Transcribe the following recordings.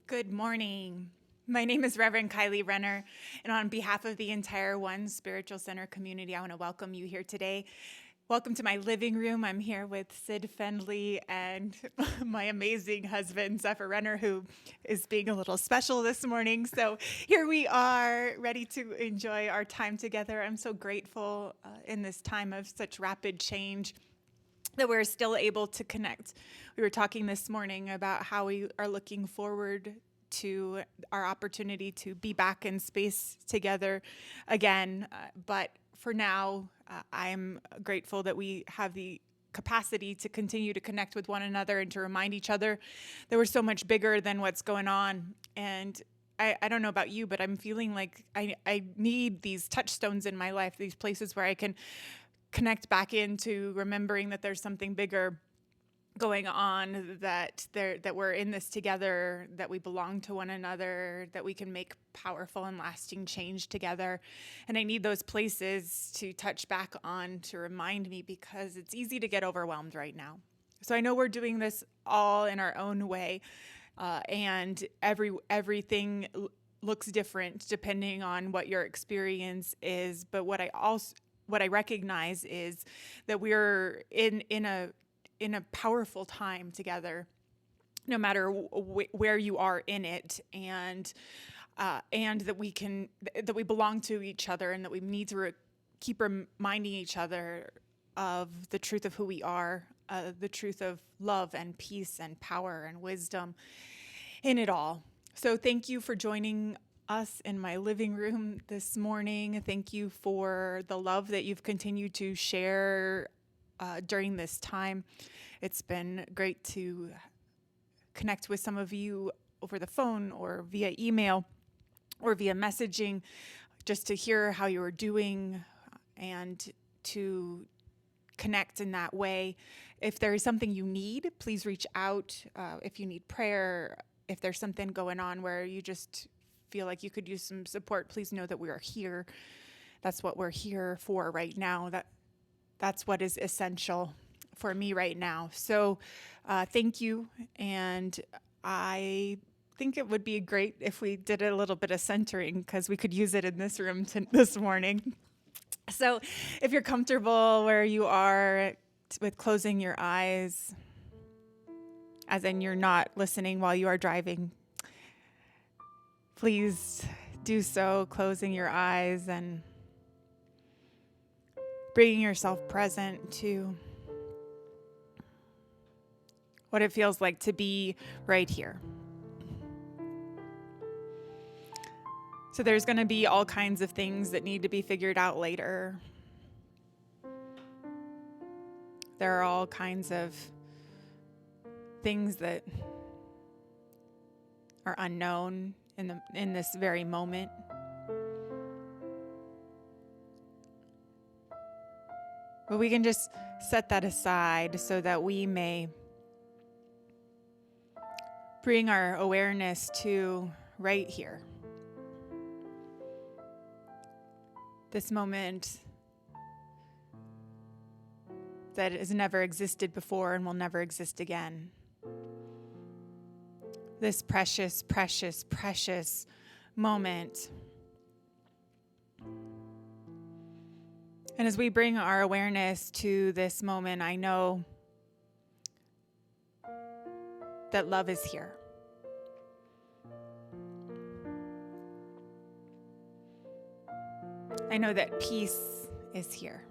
Good morning. My name is Reverend Kylie Renner, and on behalf of the entire One Spiritual Center community, I want to welcome you here today. Welcome to my living room. I'm here with Sid Fendley and my amazing husband, Zephyr Renner, who is being a little special this morning. So here we are, ready to enjoy our time together. I'm so grateful in this time of such rapid change that we're still able to connect. We were talking this morning about how we are looking forward to our opportunity to be back in space together again. But for now, I'm grateful that we have the capacity to continue to connect with one another and to remind each other that we're so much bigger than what's going on. And I don't know about you, but I'm feeling like I need these touchstones in my life, these places where I can connect back into remembering that there's something bigger going on, that we're in this together, that we belong to one another, that we can make powerful and lasting change together. And I need those places to touch back on to remind me, because it's easy to get overwhelmed right now. So I know we're doing this all in our own way, and everything looks different depending on what your experience is. But what I recognize is that we're in a powerful time together, no matter where you are in it, and that we belong to each other, and that we need to keep reminding each other of the truth of who we are, the truth of love and peace and power and wisdom in it all. So thank you for joining us in my living room this morning. Thank you for the love that you've continued to share during this time. It's been great to connect with some of you over the phone or via email or via messaging, just to hear how you are doing and to connect in that way. If there is something you need, please reach out. If you need prayer, if there's something going on where you just feel like you could use some support, please know that we are here. That's what we're here for right now. That's what is essential for me right now. So thank you. And I think it would be great if we did a little bit of centering, because we could use it in this room this morning. So if you're comfortable where you are with closing your eyes, as in you're not listening while you are driving, please do so, closing your eyes and bringing yourself present to what it feels like to be right here. So there's going to be all kinds of things that need to be figured out later. There are all kinds of things that are unknown in this very moment. But we can just set that aside so that we may bring our awareness to right here. This moment that has never existed before and will never exist again. This precious, precious, precious moment. And as we bring our awareness to this moment, I know that love is here. I know that peace is here.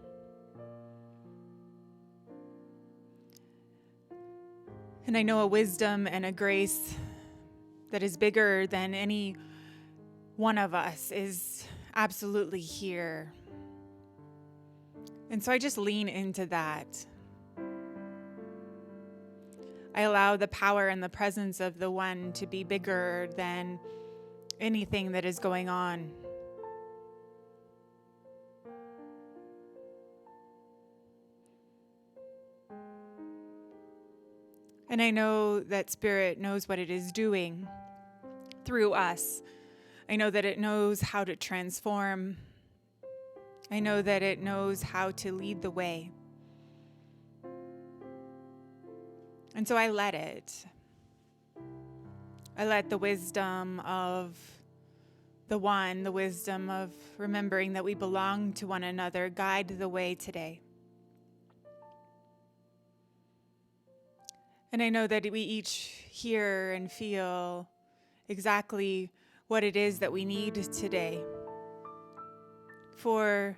And I know a wisdom and a grace that is bigger than any one of us is absolutely here. And so I just lean into that. I allow the power and the presence of the One to be bigger than anything that is going on. And I know that Spirit knows what it is doing through us. I know that it knows how to transform. I know that it knows how to lead the way. And so I let it. I let the wisdom of the one, the wisdom of remembering that we belong to one another, guide the way today. And I know that we each hear and feel exactly what it is that we need today for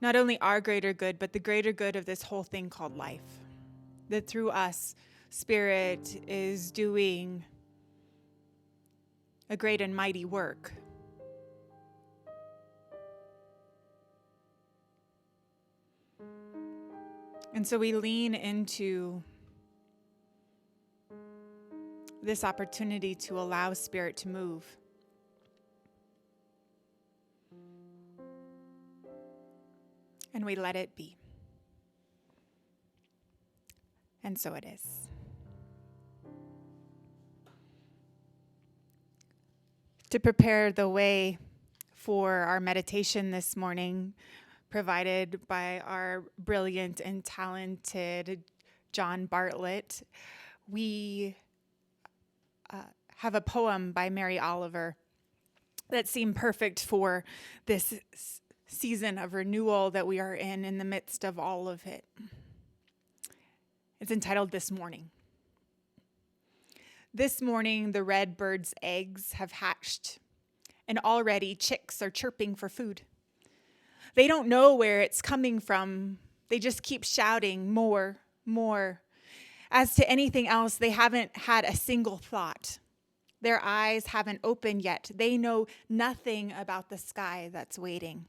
not only our greater good, but the greater good of this whole thing called life. That through us, Spirit is doing a great and mighty work. And so we lean into this opportunity to allow Spirit to move. And we let it be. And so it is. To prepare the way for our meditation this morning, provided by our brilliant and talented John Bartlett, we have a poem by Mary Oliver that seemed perfect for this season of renewal that we are in the midst of all of it. It's entitled This Morning. This morning, the red bird's eggs have hatched, and already chicks are chirping for food. They don't know where it's coming from. They just keep shouting, more, more. As to anything else, they haven't had a single thought. Their eyes haven't opened yet. They know nothing about the sky that's waiting,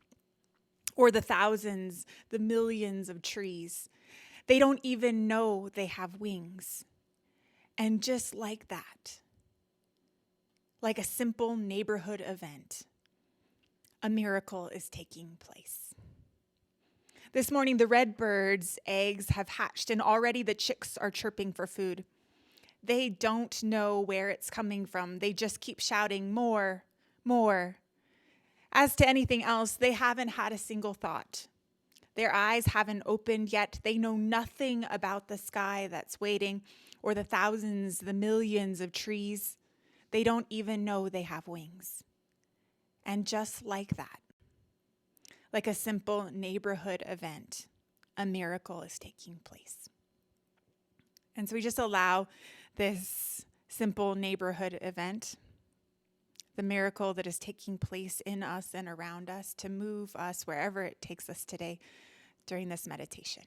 or the thousands, the millions of trees. They don't even know they have wings. And just like that, like a simple neighborhood event, a miracle is taking place. This morning, the red bird's eggs have hatched, and already the chicks are chirping for food. They don't know where it's coming from. They just keep shouting, more, more. As to anything else, they haven't had a single thought. Their eyes haven't opened yet. They know nothing about the sky that's waiting, or the thousands, the millions of trees. They don't even know they have wings. And just like that, like a simple neighborhood event, a miracle is taking place. And so we just allow this simple neighborhood event, the miracle that is taking place in us and around us, to move us wherever it takes us today during this meditation.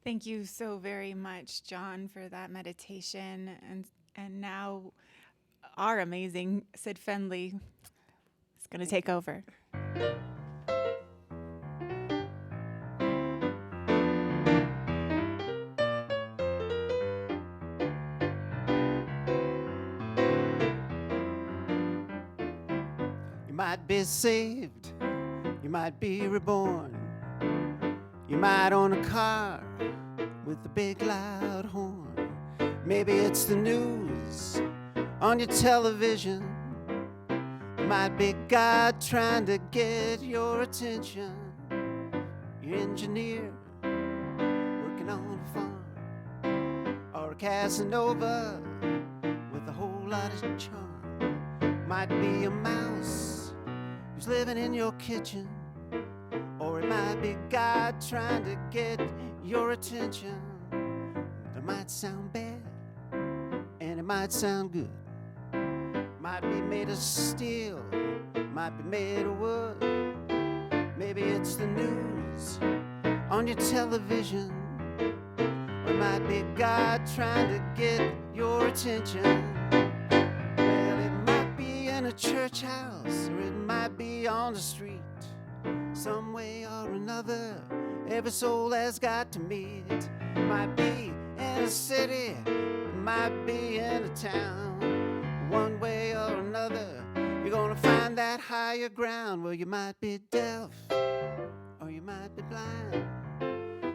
Thank you so very much, John, for that meditation. And now our amazing Sid Fendley is going to take over. You might be saved, you might be reborn, you might own a car with a big loud horn. Maybe it's the news on your television. It might be God trying to get your attention. You're an engineer working on a farm, or a Casanova with a whole lot of charm. Might be a mouse who's living in your kitchen, or it might be God trying to get your attention. It might sound bad, and it might sound good. Might be made of steel, might be made of wood. Maybe it's the news on your television, or it might be God trying to get your attention. Well, it might be in a church house, or it might be on the street. Some way or another, every soul has got to meet. Might be in a city, might be in a town. One way or another, you're gonna find that higher ground. Well, you might be deaf, or you might be blind.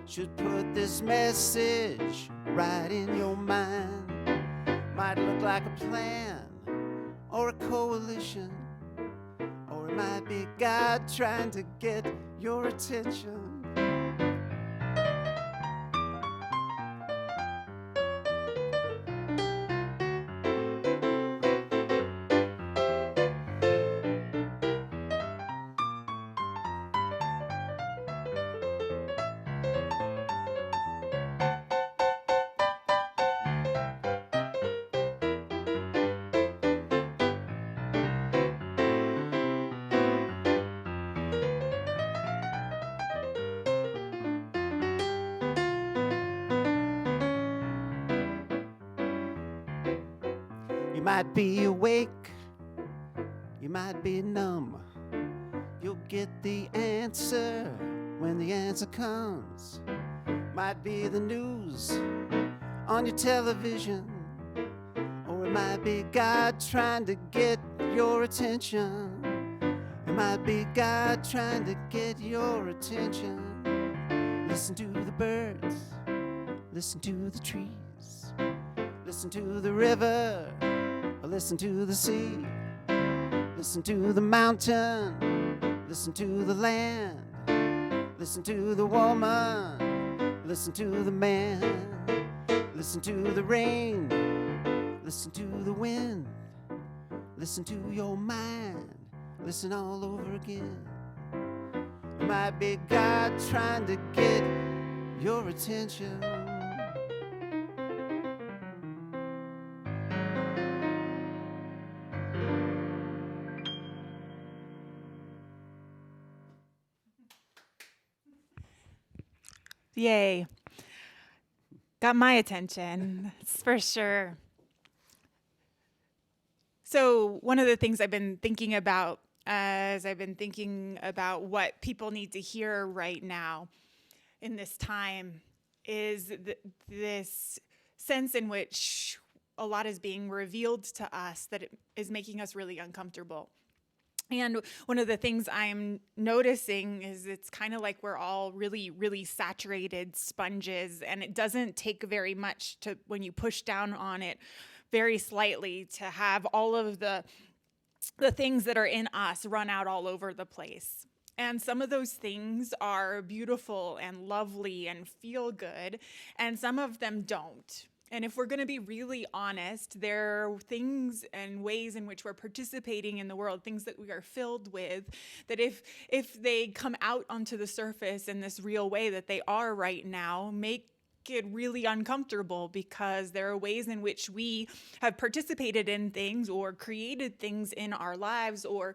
Should put this message right in your mind. Might look like a plan or a coalition, or it might be God trying to get your attention. You might be awake, you might be numb. You'll get the answer when the answer comes. Might be the news on your television, or it might be God trying to get your attention. It might be God trying to get your attention. Listen to the birds, listen to the trees, listen to the river, or listen to the sea. Listen to the mountain, listen to the land, listen to the woman, listen to the man, listen to the rain, listen to the wind, listen to your mind, listen all over again. It might be God trying to get your attention. Yay. Got my attention, that's for sure. So one of the things I've been thinking about as I've been thinking about what people need to hear right now in this time is this sense in which a lot is being revealed to us that it is making us really uncomfortable. And one of the things I'm noticing is it's kind of like we're all really, really saturated sponges, and it doesn't take very much to, when you push down on it very slightly, to have all of the things that are in us run out all over the place. And some of those things are beautiful and lovely and feel good, and some of them don't. And if we're going to be really honest, there are things and ways in which we're participating in the world, things that we are filled with, that if they come out onto the surface in this real way that they are right now, make it really uncomfortable, because there are ways in which we have participated in things or created things in our lives or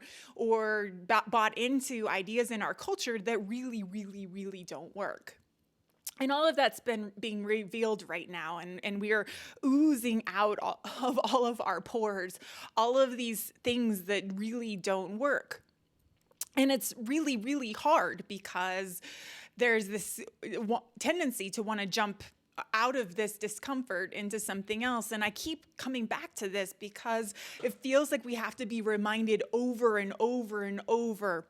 bought into ideas in our culture that really, really, really don't work. And all of that's been being revealed right now. And we are oozing out of all of our pores, all of these things that really don't work. And it's really, really hard because there's this tendency to want to jump out of this discomfort into something else. And I keep coming back to this because it feels like we have to be reminded over and over and over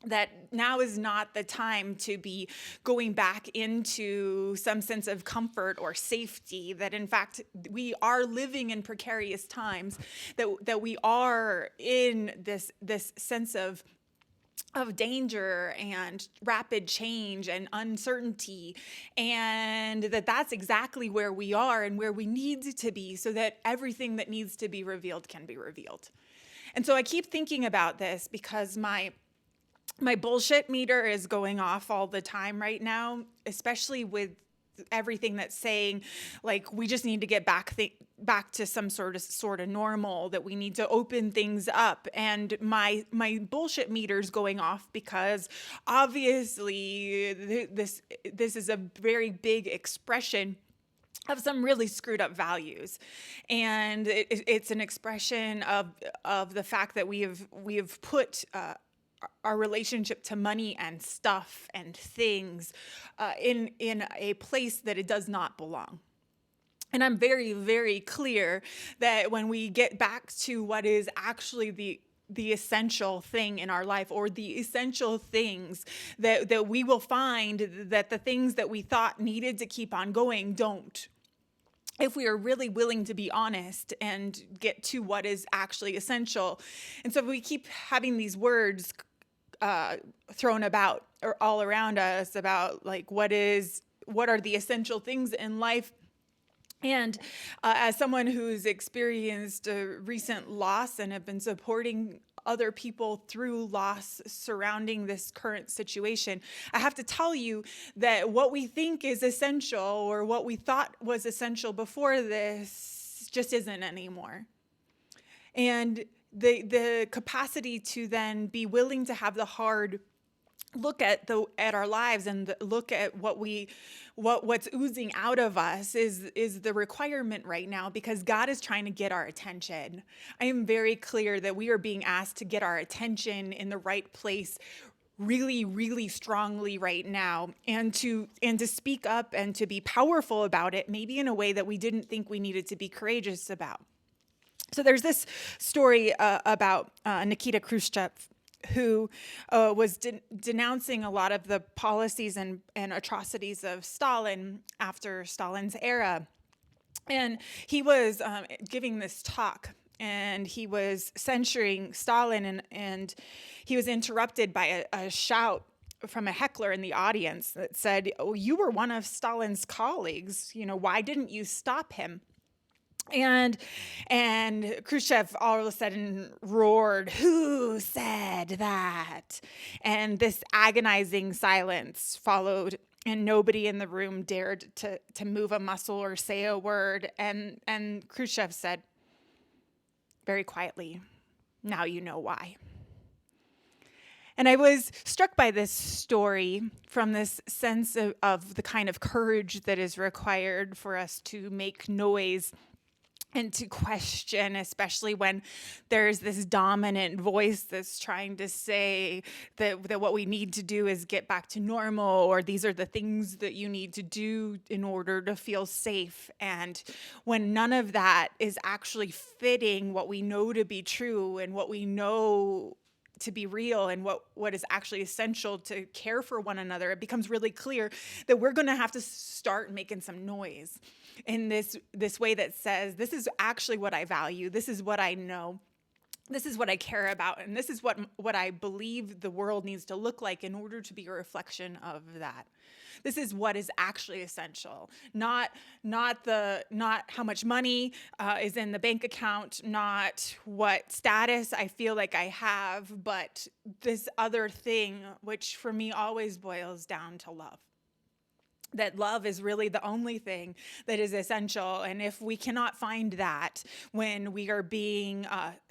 that now is not the time to be going back into some sense of comfort or safety, that in fact we are living in precarious times, that we are in this sense of danger and rapid change and uncertainty, and that's exactly where we are and where we need to be so that everything that needs to be revealed can be revealed. And so I keep thinking about this because my bullshit meter is going off all the time right now, especially with everything that's saying, like, we just need to get back to some sort of normal, that we need to open things up. And my bullshit meter's going off because obviously this is a very big expression of some really screwed up values. And it's an expression of the fact that we have put our relationship to money and stuff and things in a place that it does not belong. And I'm very, very clear that when we get back to what is actually the essential thing in our life, or the essential things, that we will find that the things that we thought needed to keep on going don't, if we are really willing to be honest and get to what is actually essential. And so we keep having these words thrown about or all around us about, like, what are the essential things in life. And as someone who's experienced a recent loss and have been supporting other people through loss surrounding this current situation, I have to tell you that what we think is essential, or what we thought was essential before this, just isn't anymore. And the capacity to then be willing to have the hard look at our lives and look at what's oozing out of us is the requirement right now, because God is trying to get our attention. I am very clear that we are being asked to get our attention in the right place really, really strongly right now, and to speak up and to be powerful about it, maybe in a way that we didn't think we needed to be courageous about. So there's this story about Nikita Khrushchev, who was denouncing a lot of the policies and atrocities of Stalin after Stalin's era. And he was giving this talk, and he was censuring Stalin, and he was interrupted by a shout from a heckler in the audience that said, "Oh, you were one of Stalin's colleagues. Why didn't you stop him?" And Khrushchev all of a sudden roared, "Who said that?" And this agonizing silence followed, and nobody in the room dared to move a muscle or say a word. And Khrushchev said very quietly, "Now you know why." And I was struck by this story from this sense of the kind of courage that is required for us to make noise and to question, especially when there's this dominant voice that's trying to say that what we need to do is get back to normal, or these are the things that you need to do in order to feel safe. And when none of that is actually fitting what we know to be true and what we know to be real, and what is actually essential to care for one another, it becomes really clear that we're going to have to start making some noise in this way that says, this is actually what I value, this is what I know, this is what I care about, and this is what I believe the world needs to look like in order to be a reflection of that. This is what is actually essential, not how much money is in the bank account, not what status I feel like I have, but this other thing, which for me always boils down to love. that love is really the only thing that is essential. And if we cannot find that when we are being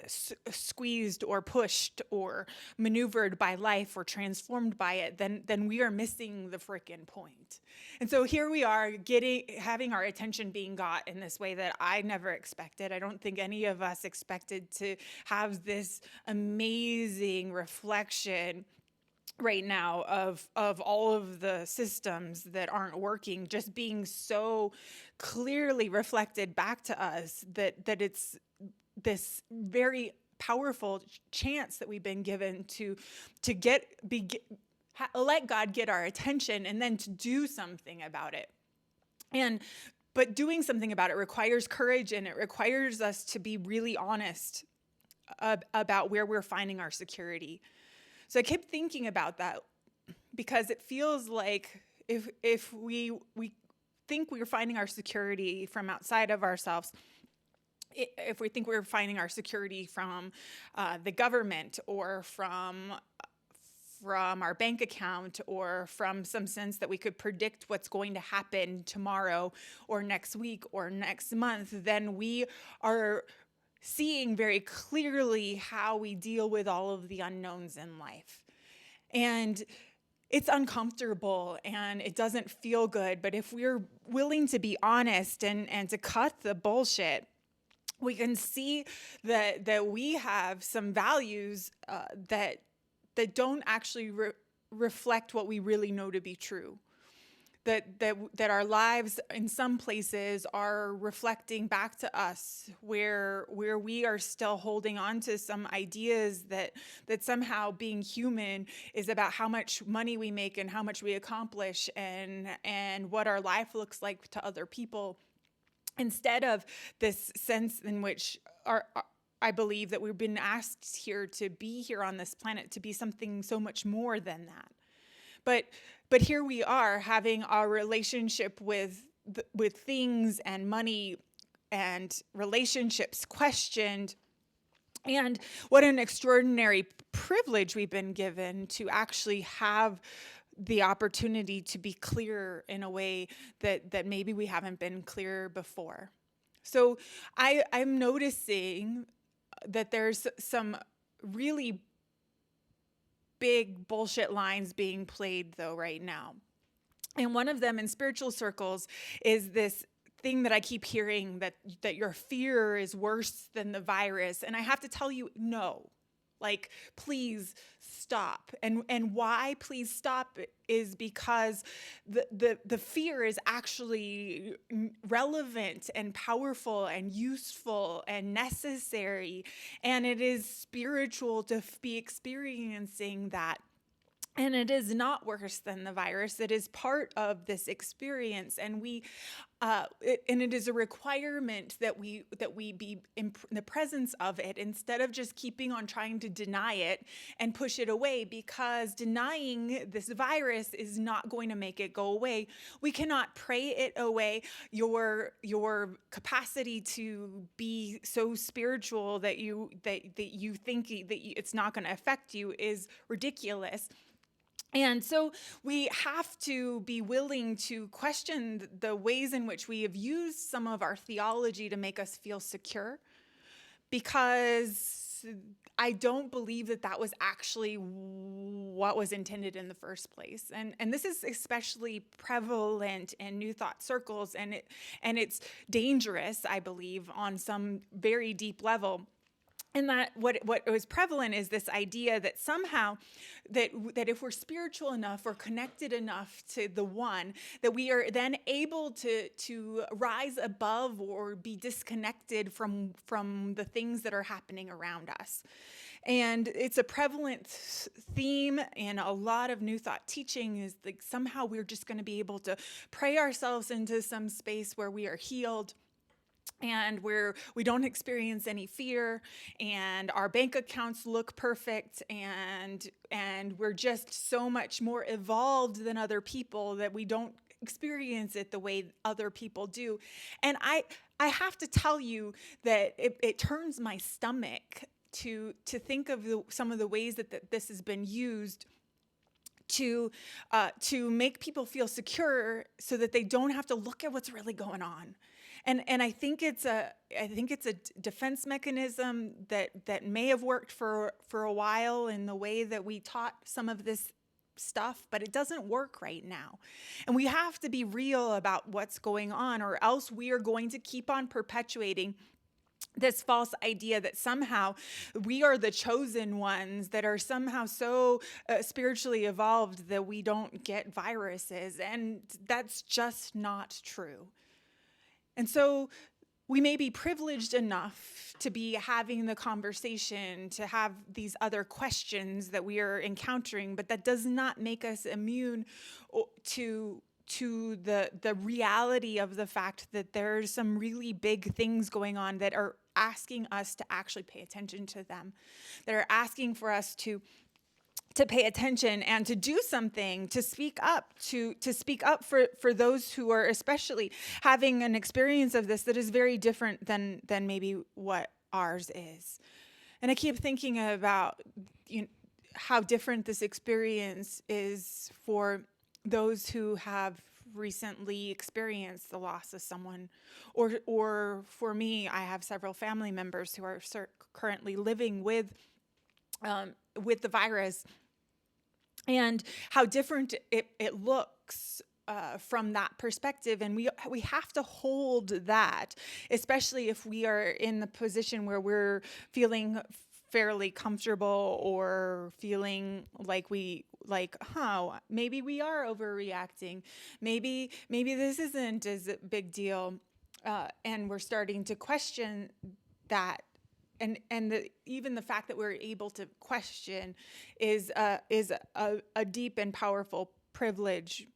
squeezed or pushed or maneuvered by life or transformed by it, then we are missing the frickin' point. And so here we are having our attention being got in this way that I never expected. I don't think any of us expected to have this amazing reflection right now of all of the systems that aren't working just being so clearly reflected back to us that it's this very powerful chance that we've been given to let God get our attention and then to do something about it. But doing something about it requires courage, and it requires us to be really honest about where we're finding our security. So I kept thinking about that because it feels like if we think we're finding our security from outside of ourselves, if we think we're finding our security from the government or from our bank account or from some sense that we could predict what's going to happen tomorrow or next week or next month, then we are seeing very clearly how we deal with all of the unknowns in life. And it's uncomfortable and it doesn't feel good, but if we're willing to be honest and to cut the bullshit, we can see that we have some values that don't actually reflect what we really know to be true. That our lives in some places are reflecting back to us where we are still holding on to some ideas that somehow being human is about how much money we make and how much we accomplish and what our life looks like to other people, instead of this sense in which I believe that we've been asked here to be here on this planet to be something so much more than that. But here we are having our relationship with things and money and relationships questioned. And what an extraordinary privilege we've been given to actually have the opportunity to be clear in a way that maybe we haven't been clear before. So I'm noticing that there's some really big bullshit lines being played though right now. And one of them in spiritual circles is this thing that I keep hearing that your fear is worse than the virus. And I have to tell you, no. Like, please stop. And why please stop is because the fear is actually relevant and powerful and useful and necessary. And it is spiritual to be experiencing that. And it is not worse than the virus. It is part of this experience, and it is a requirement that we be in the presence of it instead of just keeping on trying to deny it and push it away. Because denying this virus is not going to make it go away. We cannot pray it away. Your capacity to be so spiritual that you think it's not going to affect you is ridiculous. And so we have to be willing to question the ways in which we have used some of our theology to make us feel secure, because I don't believe that was actually what was intended in the first place. And this is especially prevalent in New Thought circles, and it's dangerous, I believe, on some very deep level. And that what was prevalent is this idea that somehow that if we're spiritual enough or connected enough to the one, that we are then able to rise above or be disconnected from the things that are happening around us. And it's a prevalent theme in a lot of New Thought teaching, is like somehow we're just going to be able to pray ourselves into some space where we are healed, and we don't experience any fear, and our bank accounts look perfect, and we're just so much more evolved than other people that we don't experience it the way other people do. And I have to tell you that it turns my stomach to think of some of the ways that this has been used to make people feel secure so that they don't have to look at what's really going on. And I think it's a defense mechanism that may have worked for a while in the way that we taught some of this stuff, but it doesn't work right now. And we have to be real about what's going on, or else we are going to keep on perpetuating this false idea that somehow we are the chosen ones, that are somehow so spiritually evolved that we don't get viruses. And that's just not true. And so we may be privileged enough to be having the conversation, to have these other questions that we are encountering, but that does not make us immune to the reality of the fact that there's some really big things going on that are asking us to actually pay attention to them, that are asking for us to pay attention and to do something, to speak up, to speak up for those who are especially having an experience of this that is very different than maybe what ours is. And I keep thinking about how different this experience is for those who have recently experienced the loss of someone, or for me, I have several family members who are currently living with the virus, and how different it looks from that perspective. And we have to hold that, especially if we are in the position where we're feeling fairly comfortable, or feeling like maybe we are overreacting. Maybe this isn't as a big deal. And we're starting to question that. And even the fact that we're able to question is a deep and powerful privilege.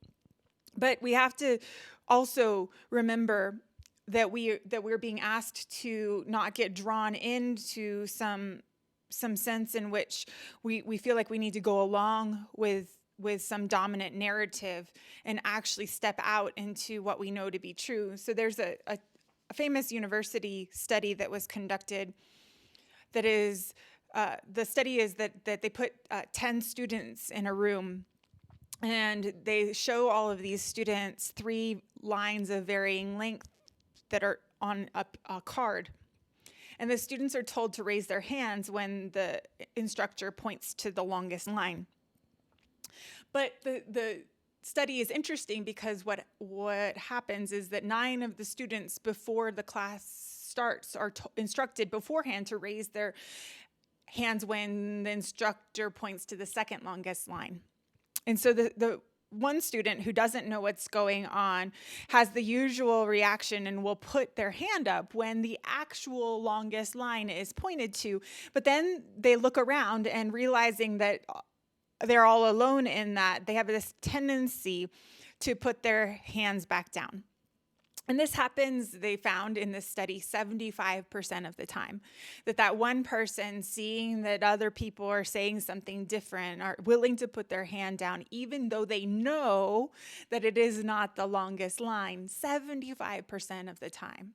But we have to also remember that we're being asked to not get drawn into some sense in which we feel like we need to go along with some dominant narrative and actually step out into what we know to be true. So there's a famous university study that was conducted. That is, the study is that they put 10 students in a room, and they show all of these students 3 lines of varying length that are on a card. And the students are told to raise their hands when the instructor points to the longest line. But the study is interesting because what happens is that 9 of the students before the class starts are instructed beforehand to raise their hands when the instructor points to the second longest line. And so the one student who doesn't know what's going on has the usual reaction and will put their hand up when the actual longest line is pointed to. But then they look around, and realizing that they're all alone in that, they have this tendency to put their hands back down. And this happens, they found in this study, 75% of the time. That one person, seeing that other people are saying something different, are willing to put their hand down, even though they know that it is not the longest line, 75% of the time.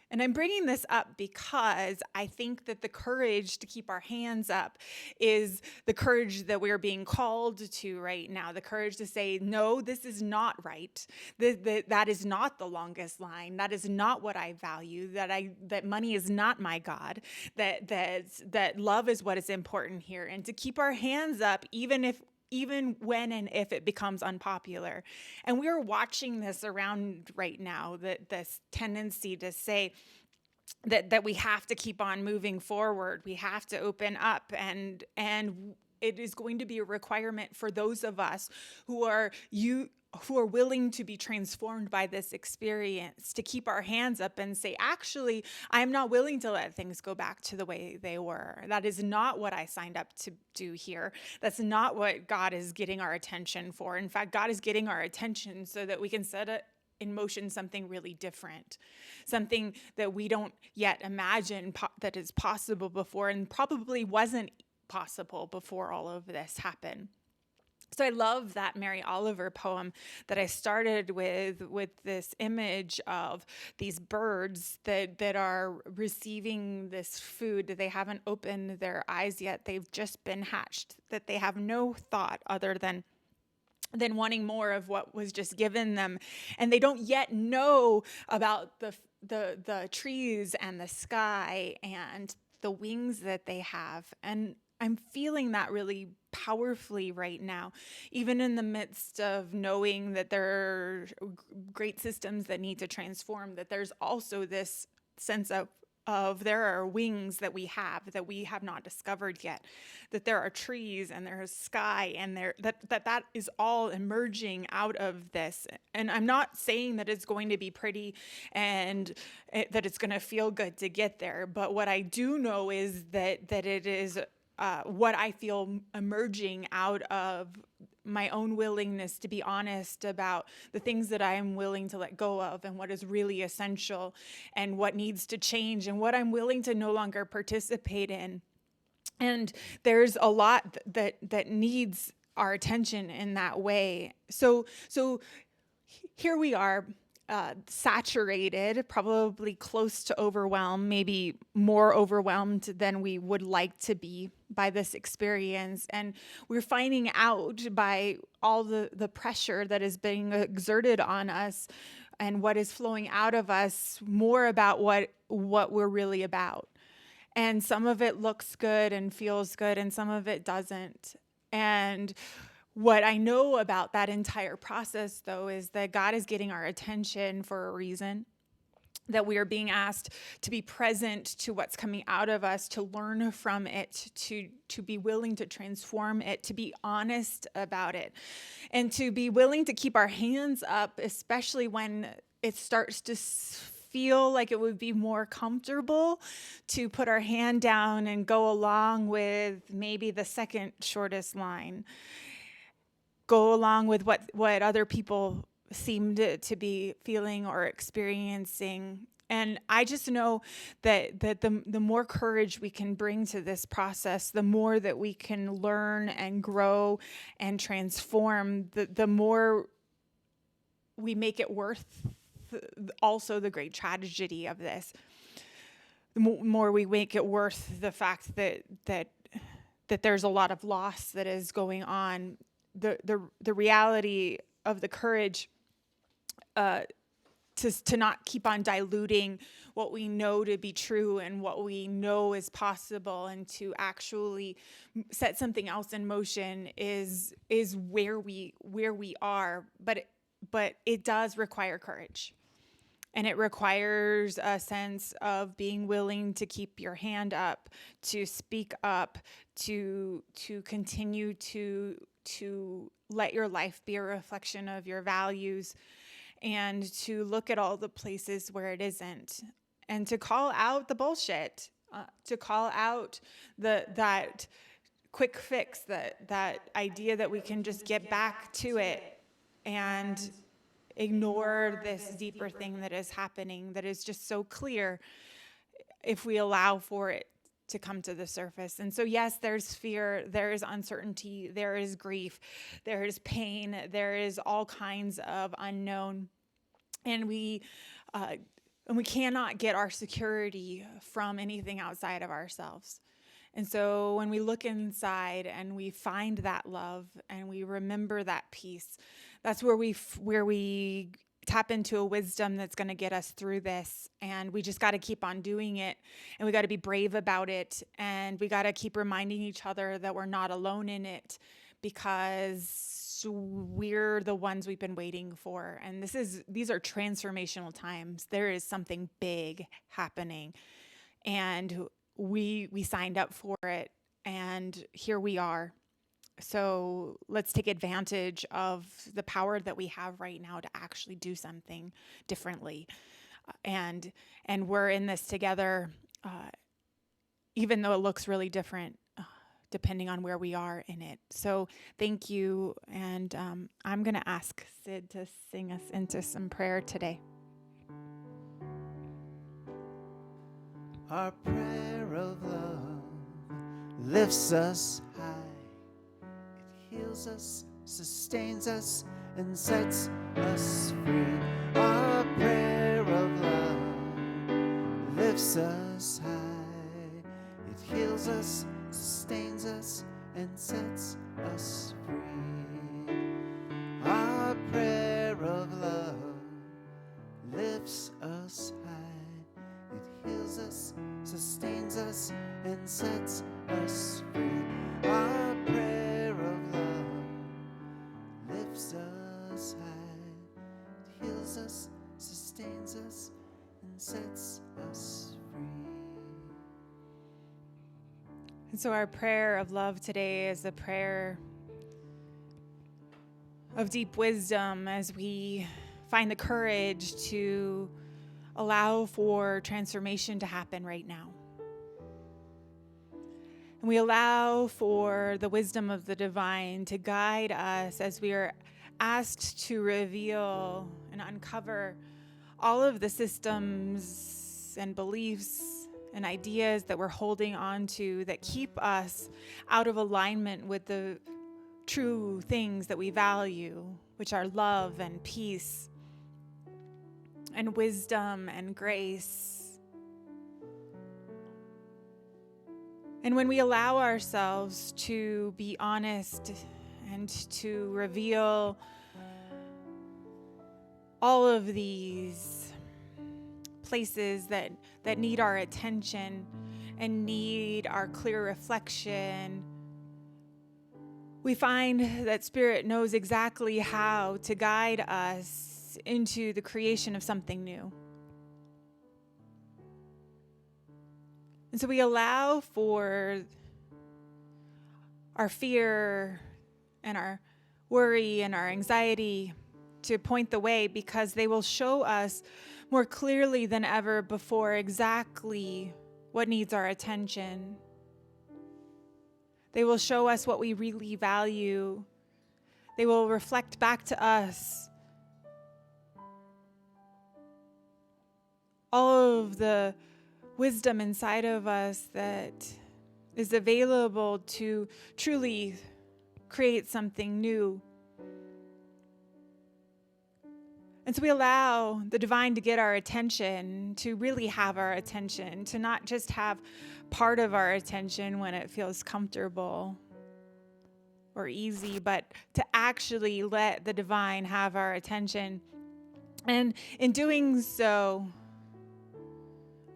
And I'm bringing this up because I think that the courage to keep our hands up is the courage that we're being called to right now. The courage to say, no, this is not right. That is not the longest line. That is not what I value. That money is not my God. That love is what is important here. And to keep our hands up, even when and if it becomes unpopular. And we're watching this around right now, that this tendency to say that we have to keep on moving forward. We have to open up, and it is going to be a requirement for those of us who are willing to be transformed by this experience, to keep our hands up and say, actually, I'm not willing to let things go back to the way they were. That is not what I signed up to do here. That's not what God is getting our attention for. In fact, God is getting our attention so that we can set in motion something really different, something that we don't yet imagine that is possible before, and probably wasn't possible before all of this happened. So I love that Mary Oliver poem that I started with this image of these birds that are receiving this food. They haven't opened their eyes yet. They've just been hatched, that they have no thought other than than wanting more of what was just given them. And they don't yet know about the trees and the sky and the wings that they have. And I'm feeling that really powerfully right now, even in the midst of knowing that there are great systems that need to transform, that there's also this sense of there are wings that we have not discovered yet, that there are trees and there's sky, and that is all emerging out of this. And I'm not saying that it's going to be pretty and that it's going to feel good to get there, but what I do know is that it is what I feel emerging out of my own willingness to be honest about the things that I am willing to let go of, and what is really essential, and what needs to change, and what I'm willing to no longer participate in. And there's a lot that needs our attention in that way. So here we are, saturated, probably close to overwhelmed, maybe more overwhelmed than we would like to be by this experience. And we're finding out by all the pressure that is being exerted on us and what is flowing out of us more about what we're really about. And some of it looks good and feels good, and some of it doesn't. And what I know about that entire process, though, is that God is getting our attention for a reason, that we are being asked to be present to what's coming out of us, to learn from it, to be willing to transform it, to be honest about it, and to be willing to keep our hands up, especially when it starts to feel like it would be more comfortable to put our hand down and go along with maybe the second shortest line. Go along with what other people seem to be feeling or experiencing. And I just know that the more courage we can bring to this process, the more that we can learn and grow and transform, the more we make it worth also the great tragedy of this. The more we make it worth the fact that there's a lot of loss that is going on. The reality of the courage to not keep on diluting what we know to be true and what we know is possible, and to actually set something else in motion is where we are. But it does require courage. And it requires a sense of being willing to keep your hand up, to speak up, to continue to let your life be a reflection of your values, and to look at all the places where it isn't, and to call out the bullshit, to call out that quick fix, that idea that we can just get back to it and ignore this deeper thing that is happening, that is just so clear if we allow for it to come to the surface. And so, yes, there's fear, there is uncertainty, there is grief, there is pain, there is all kinds of unknown. And we cannot get our security from anything outside of ourselves. And so when we look inside and we find that love and we remember that peace, that's where we tap into a wisdom that's going to get us through this. And we just got to keep on doing it, and we got to be brave about it, and we got to keep reminding each other that we're not alone in it, because we're the ones we've been waiting for. And these are transformational times. There is something big happening, and we signed up for it, and here we are. So let's take advantage of the power that we have right now to actually do something differently. And we're in this together, even though it looks really different, depending on where we are in it. So thank you. And I'm going to ask Sid to sing us into some prayer today. Our prayer of love lifts us high. It heals us, sustains us, and sets us free. Our prayer of love lifts us high. It heals us, sustains us, and sets us free. And so our prayer of love today is a prayer of deep wisdom as we find the courage to allow for transformation to happen right now. And we allow for the wisdom of the divine to guide us as we are asked to reveal and uncover all of the systems and beliefs and ideas that we're holding on to that keep us out of alignment with the true things that we value, which are love and peace and wisdom and grace. And when we allow ourselves to be honest and to reveal all of these places that need our attention and need our clear reflection, we find that Spirit knows exactly how to guide us into the creation of something new. And so we allow for our fear and our worry and our anxiety to point the way, because they will show us more clearly than ever before exactly what needs our attention. They will show us what we really value. They will reflect back to us all of the wisdom inside of us that is available to truly create something new. And so we allow the divine to get our attention, to really have our attention, to not just have part of our attention when it feels comfortable or easy, but to actually let the divine have our attention. And in doing so,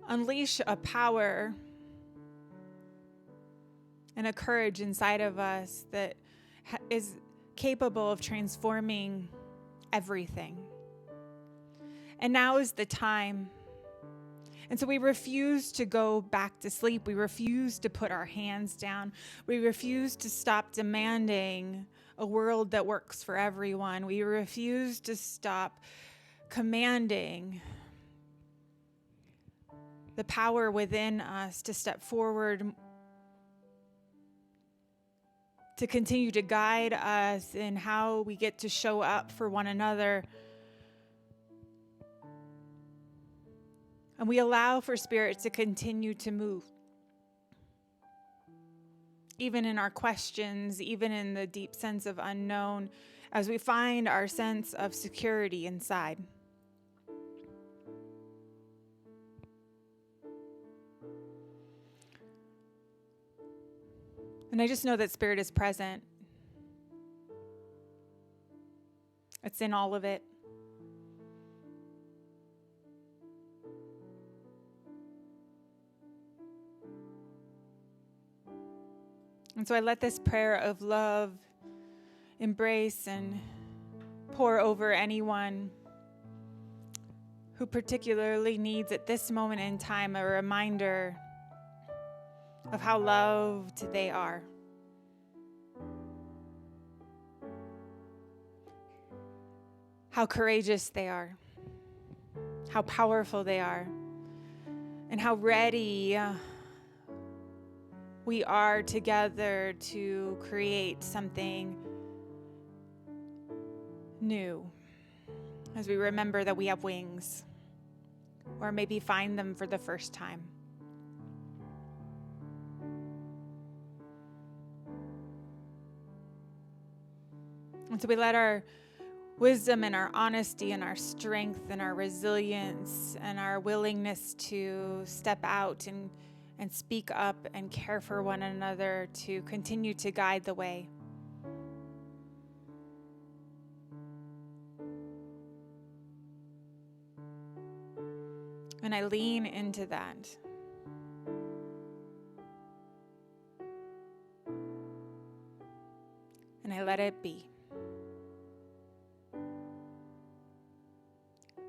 unleash a power and a courage inside of us that is capable of transforming everything. And now is the time. And so we refuse to go back to sleep. We refuse to put our hands down. We refuse to stop demanding a world that works for everyone. We refuse to stop commanding the power within us to step forward, to continue to guide us in how we get to show up for one another. And we allow for Spirit to continue to move, even in our questions, even in the deep sense of unknown, as we find our sense of security inside. And I just know that Spirit is present. It's in all of it. And so I let this prayer of love embrace and pour over anyone who particularly needs at this moment in time a reminder of how loved they are. How courageous they are. How powerful they are. And how ready we are together to create something new, as we remember that we have wings, or maybe find them for the first time. And so we let our wisdom and our honesty and our strength and our resilience and our willingness to step out and speak up and care for one another to continue to guide the way. And I lean into that. And I let it be.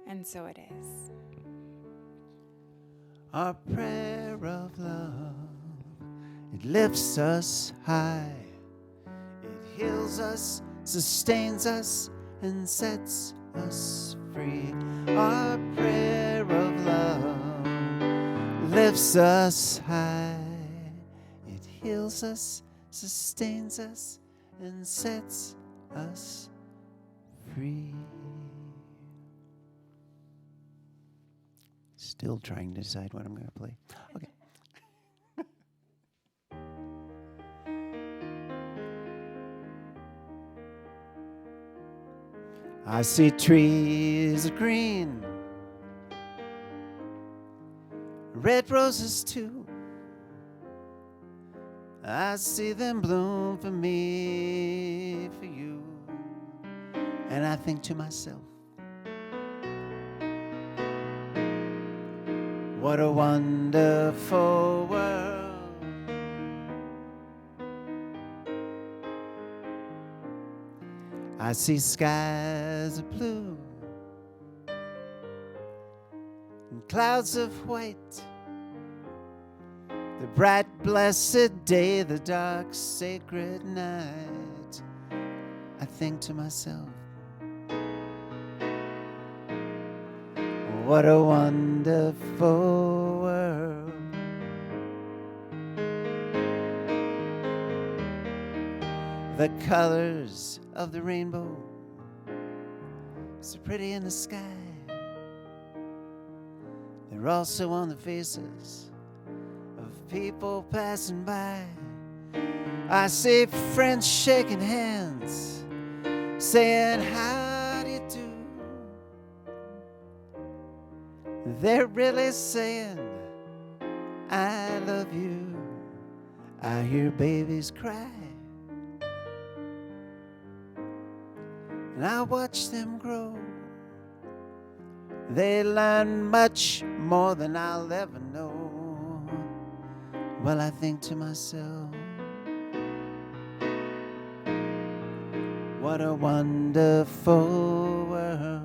And so it is. Our prayer of love, it It lifts us high. It heals us, sustains us, and sets us free. Our prayer of love lifts us high. It heals us, sustains us, and sets us free. Still trying to decide what I'm going to play. Okay. I see trees of green, red roses too. I see them bloom for me, for you. And I think to myself, what a wonderful world. I see skies of blue and clouds of white. The bright, blessed day, the dark, sacred night. I think to myself, what a wonderful world. The colors of the rainbow, so pretty in the sky. They're also on the faces of people passing by. I see friends shaking hands, saying, how do you do? They're really saying, I love you. I hear babies cry, and I watch them grow. They learn much more than I'll ever know. Well, I think to myself, what a wonderful world.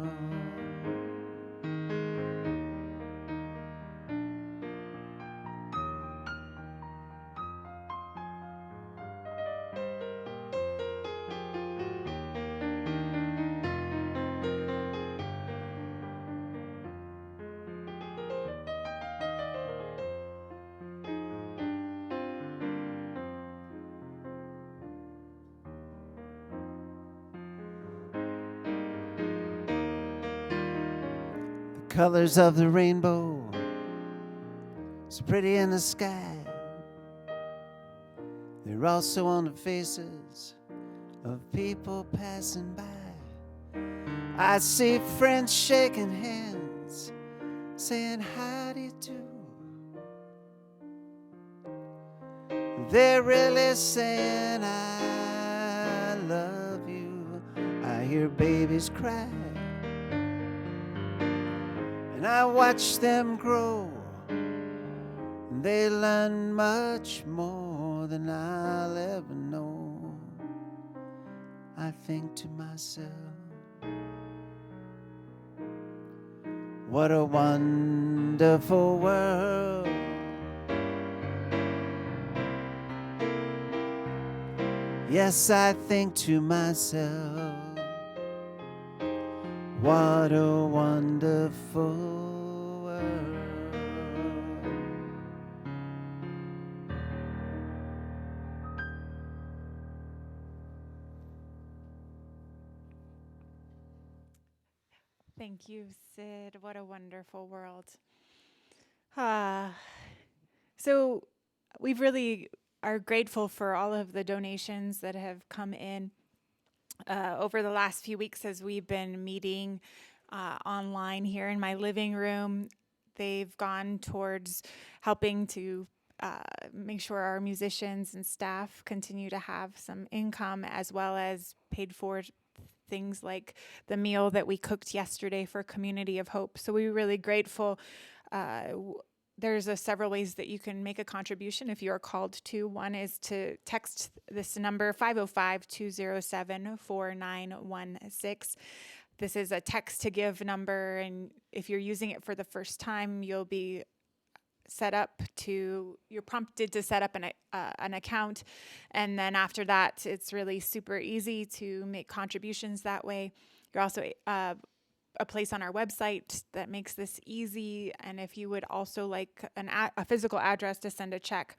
Colors of the rainbow, so pretty in the sky. They're also on the faces of people passing by. I see friends shaking hands, saying, how do you do? They're really saying, I love you. I hear babies cry, and I watch them grow. They learn much more than I'll ever know. I think to myself, what a wonderful world. Yes, I think to myself, what a wonderful world. Thank you, Sid. What a wonderful world. Ah, so we really are grateful for all of the donations that have come in over the last few weeks as we've been meeting online here in my living room. They've gone towards helping to make sure our musicians and staff continue to have some income, as well as paid for things like the meal that we cooked yesterday for Community of Hope. So we're really grateful. There's several ways that you can make a contribution if you are called to. One is to text this number, 505-207-4916. This is a text to give number, and if you're using it for the first time, you'll be you're prompted to set up an account. And then after that, it's really super easy to make contributions that way. You're also a place on our website that makes this easy. And if you would also like a physical address to send a check,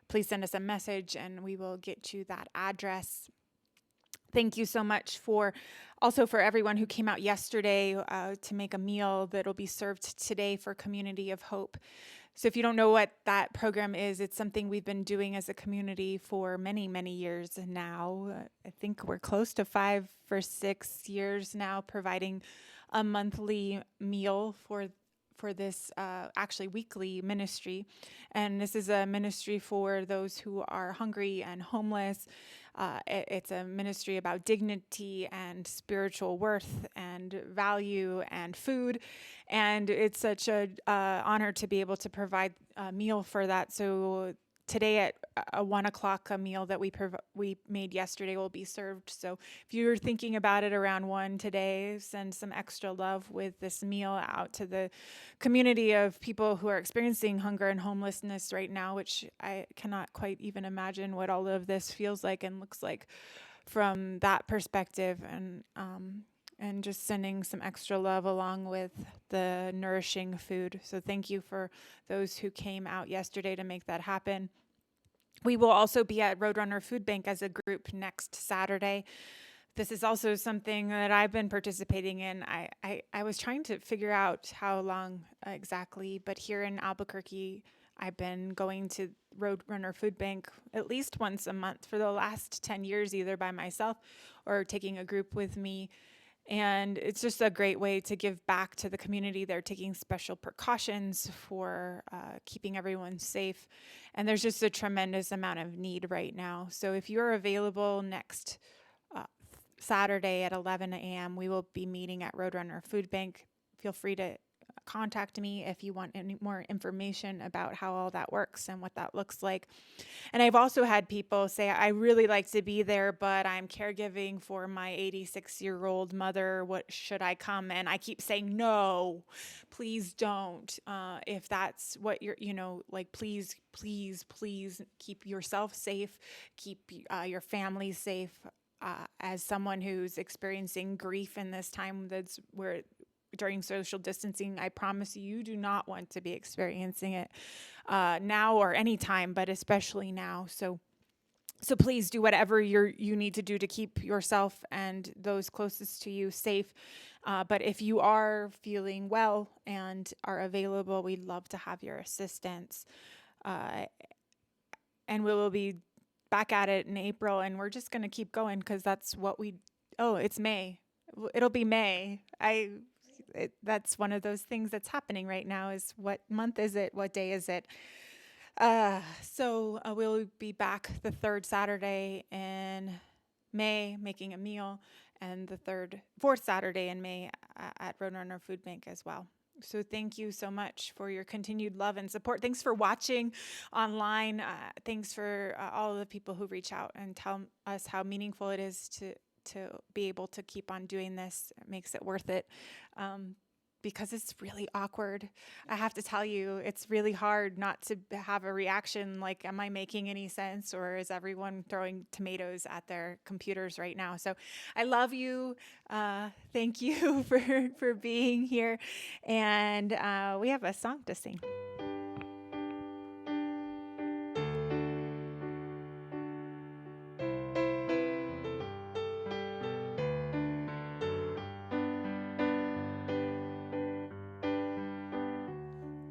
please send us a message and we will get you that address. Thank you so much for everyone who came out yesterday to make a meal that'll be served today for Community of Hope. So if you don't know what that program is, it's something we've been doing as a community for many, many years now. I think we're close to 5 or 6 years now, providing a monthly meal for this actually weekly ministry. And this is a ministry for those who are hungry and homeless. It's a ministry about dignity and spiritual worth and value and food. And it's such an honor to be able to provide a meal for that. So today at 1 o'clock, a meal that we made yesterday will be served. So if you're thinking about it around 1 today, send some extra love with this meal out to the community of people who are experiencing hunger and homelessness right now, which I cannot quite even imagine what all of this feels like and looks like from that perspective. And just sending some extra love along with the nourishing food. So thank you for those who came out yesterday to make that happen. We will also be at Roadrunner Food Bank as a group next Saturday. This is also something that I've been participating in. I was trying to figure out how long exactly, but here in Albuquerque, I've been going to Roadrunner Food Bank at least once a month for the last 10 years, either by myself or taking a group with me. And it's just a great way to give back to the community. They're taking special precautions for keeping everyone safe. And there's just a tremendous amount of need right now. So if you're available next Saturday at 11 a.m., we will be meeting at Roadrunner Food Bank. Feel free to contact me if you want any more information about how all that works and what that looks like. And I've also had people say, I really like to be there, but I'm caregiving for my 86-year-old mother. What should I come? And I keep saying, no, please don't. If that's what you're, please keep yourself safe, keep your family safe. As someone who's experiencing grief in this time during social distancing, I promise you do not want to be experiencing it now or anytime, but especially now. So please do whatever you need to do to keep yourself and those closest to you safe. But if you are feeling well and are available, we'd love to have your assistance. And we will be back at it in April, and we're just going to keep going because that's what it's May. It'll be May. That's one of those things that's happening right now is what month is it? What day is it? So we'll be back the third Saturday in May making a meal, and the fourth Saturday in May at Roadrunner Food Bank as well. So thank you so much for your continued love and support. Thanks for watching online. Thanks for all of the people who reach out and tell us how meaningful it is to be able to keep on doing this. It makes it worth it. Because it's really awkward. I have to tell you, it's really hard not to have a reaction like, am I making any sense? Or is everyone throwing tomatoes at their computers right now? So I love you. Thank you for being here. And we have a song to sing.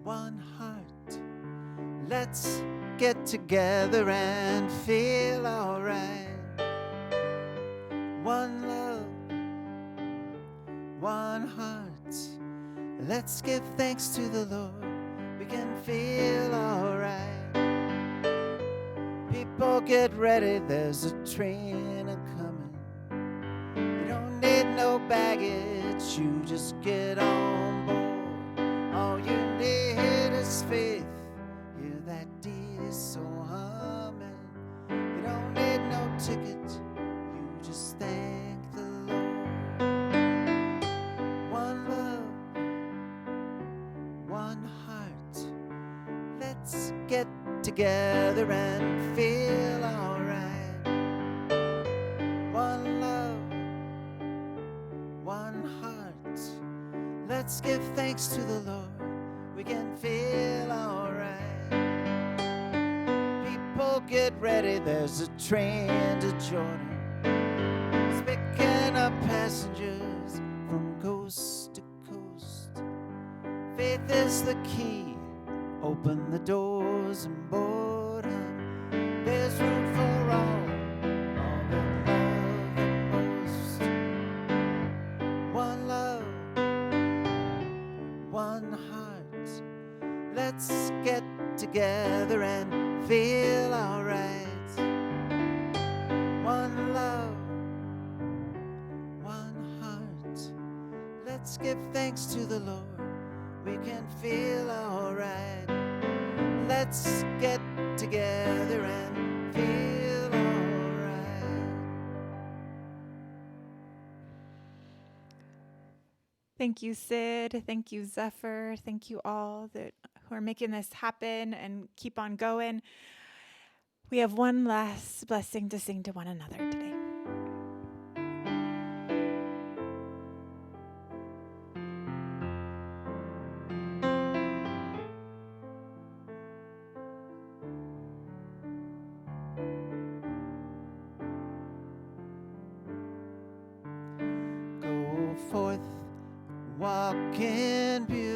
One heart, let's get together and feel alright. One love, one heart, let's give thanks to the Lord. We can feel alright. People get ready, there's a train a-coming. You don't need no baggage, you just get on board. All you need is faith, hear that diesel humming. You don't need no ticket, you just thank the Lord. One love, one heart, get together and feel alright. One love, one heart. Let's give thanks to the Lord. We can feel alright. People get ready, there's a train to Jordan. It's picking up passengers from coast to coast. Faith is the key, open the doors and board 'em. There's room for all that love the most. One love, one heart. Let's get together and feel alright. One love, one heart. Let's give thanks to the Lord. We can feel alright. Let's get together and feel alright. Thank you, Sid. Thank you, Zephyr. Thank you all who are making this happen and keep on going. We have one last blessing to sing to one another today. Go forth, walk in beauty.